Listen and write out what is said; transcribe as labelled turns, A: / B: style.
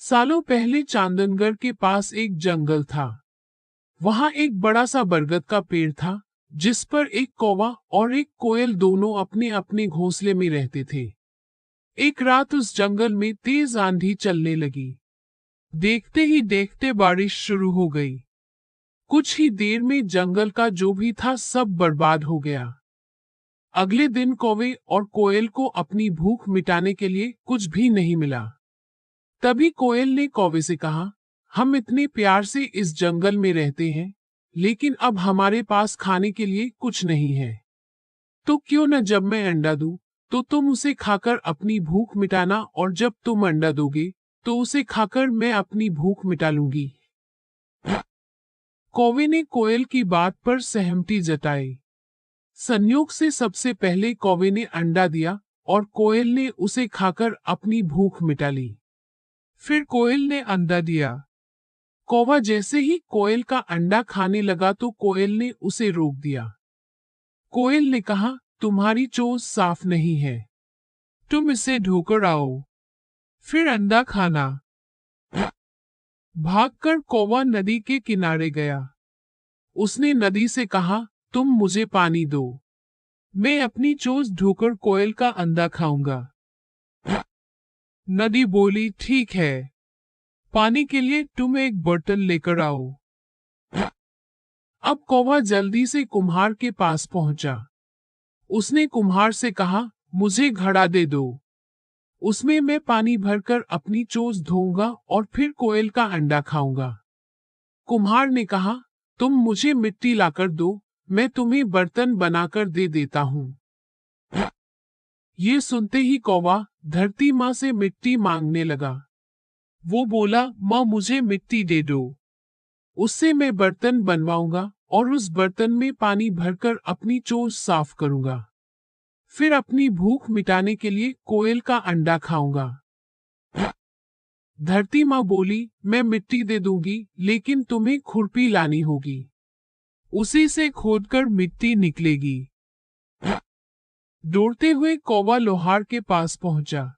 A: सालों पहले चांदनगढ़ के पास एक जंगल था। वहां एक बड़ा सा बरगद का पेड़ था, जिस पर एक कौवा और एक कोयल दोनों अपने अपने घोंसले में रहते थे। एक रात उस जंगल में तेज आंधी चलने लगी। देखते ही देखते बारिश शुरू हो गई। कुछ ही देर में जंगल का जो भी था सब बर्बाद हो गया। अगले दिन कौवे और कोयल को अपनी भूख मिटाने के लिए कुछ भी नहीं मिला। तभी कोयल ने कौवे से कहा, हम इतने प्यार से इस जंगल में रहते हैं, लेकिन अब हमारे पास खाने के लिए कुछ नहीं है। तो क्यों न जब मैं अंडा दूं, तो तुम उसे खाकर अपनी भूख मिटाना, और जब तुम अंडा दोगे तो उसे खाकर मैं अपनी भूख मिटा लूंगी। कौवे ने कोयल की बात पर सहमति जताई। संयोग से सबसे पहले कौवे ने अंडा दिया और कोयल ने उसे खाकर अपनी भूख मिटा ली। फिर कोयल ने अंडा दिया। कौवा जैसे ही कोयल का अंडा खाने लगा तो कोयल ने उसे रोक दिया। कोयल ने कहा, तुम्हारी चोंच साफ नहीं है, तुम इसे धोकर आओ, फिर अंडा खाना। भागकर कौवा नदी के किनारे गया। उसने नदी से कहा, तुम मुझे पानी दो, मैं अपनी चोंच धोकर कोयल का अंडा खाऊंगा। नदी बोली, ठीक है, पानी के लिए तुम एक बर्तन लेकर आओ। अब कौवा जल्दी से कुम्हार के पास पहुंचा। उसने कुम्हार से कहा, मुझे घड़ा दे दो, उसमें मैं पानी भरकर अपनी चोंच धोऊंगा और फिर कोयल का अंडा खाऊंगा। कुम्हार ने कहा, तुम मुझे मिट्टी लाकर दो, मैं तुम्हें बर्तन बनाकर दे देता हूँ। ये सुनते ही कौवा धरती माँ से मिट्टी मांगने लगा। वो बोला, माँ मुझे मिट्टी दे दो, उससे मैं बर्तन बनवाऊंगा और उस बर्तन में पानी भरकर अपनी चोंच साफ करूंगा। फिर अपनी भूख मिटाने के लिए कोयल का अंडा खाऊंगा। धरती माँ बोली, मैं मिट्टी दे दूंगी, लेकिन तुम्हें खुरपी लानी होगी, उसी से खोदकर मिट्टी निकलेगी। दौड़ते हुए कौवा लोहार के पास पहुंचा।